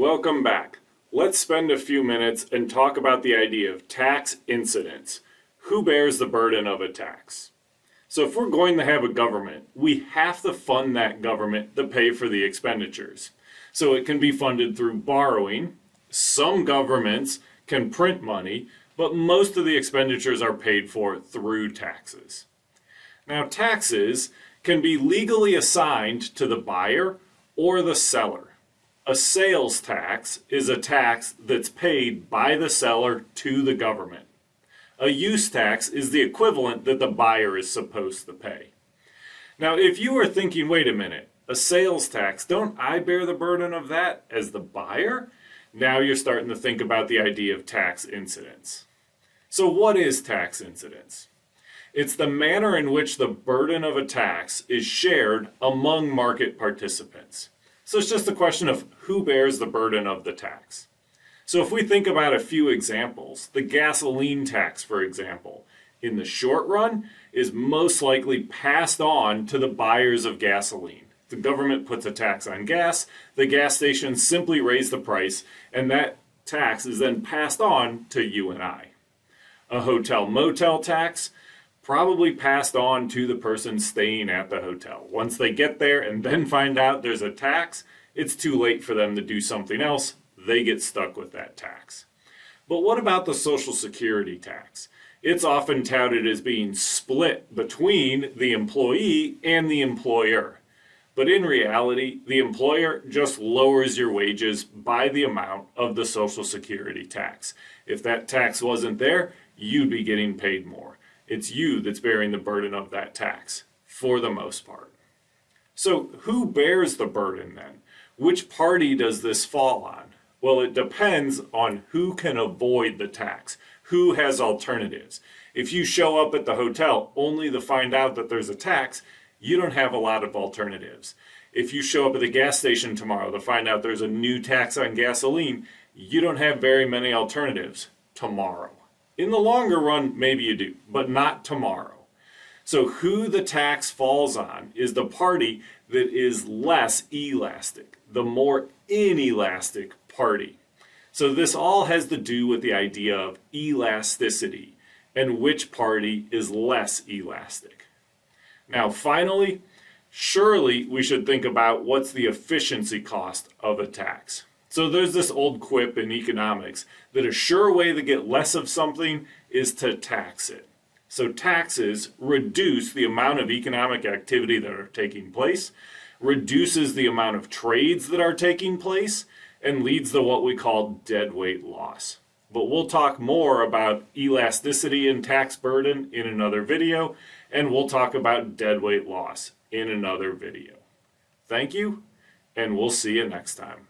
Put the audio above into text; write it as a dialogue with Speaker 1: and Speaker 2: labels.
Speaker 1: Welcome back. Let's spend a few minutes and talk about the idea of tax incidence. Who bears the burden of a tax? So if we're going to have a government, we have to fund that government to pay for the expenditures. So it can be funded through borrowing. Some governments can print money, but most of the expenditures are paid for through taxes. Now, taxes can be legally assigned to the buyer or the seller. A sales tax is a tax that's paid by the seller to the government. A use tax is the equivalent that the buyer is supposed to pay. Now, if you are thinking, wait a minute, a sales tax, don't I bear the burden of that as the buyer? Now you're starting to think about the idea of tax incidence. So what is tax incidence? It's the manner in which the burden of a tax is shared among market participants. So it's just a question of who bears the burden of the tax. So if we think about a few examples, the gasoline tax, for example, in the short run is most likely passed on to the buyers of gasoline. The government puts a tax on gas, the gas stations simply raise the price, and that tax is then passed on to you and I. A hotel-motel tax, probably passed on to the person staying at the hotel. Once they get there and then find out there's a tax, it's too late for them to do something else. They get stuck with that tax. But what about the Social Security tax? It's often touted as being split between the employee and the employer. But in reality, the employer just lowers your wages by the amount of the Social Security tax. If that tax wasn't there, you'd be getting paid more. It's you that's bearing the burden of that tax, for the most part. So who bears the burden then? Which party does this fall on? Well, it depends on who can avoid the tax, who has alternatives. If you show up at the hotel only to find out that there's a tax, you don't have a lot of alternatives. If you show up at the gas station tomorrow to find out there's a new tax on gasoline, you don't have very many alternatives tomorrow. In the longer run, maybe you do, but not tomorrow. So who the tax falls on is the party that is less elastic, the more inelastic party. So this all has to do with the idea of elasticity and which party is less elastic. Now finally, surely we should think about what's the efficiency cost of a tax. So there's this old quip in economics that a sure way to get less of something is to tax it. So taxes reduce the amount of economic activity that are taking place, reduces the amount of trades that are taking place, and leads to what we call deadweight loss. But we'll talk more about elasticity and tax burden in another video, and we'll talk about deadweight loss in another video. Thank you, and we'll see you next time.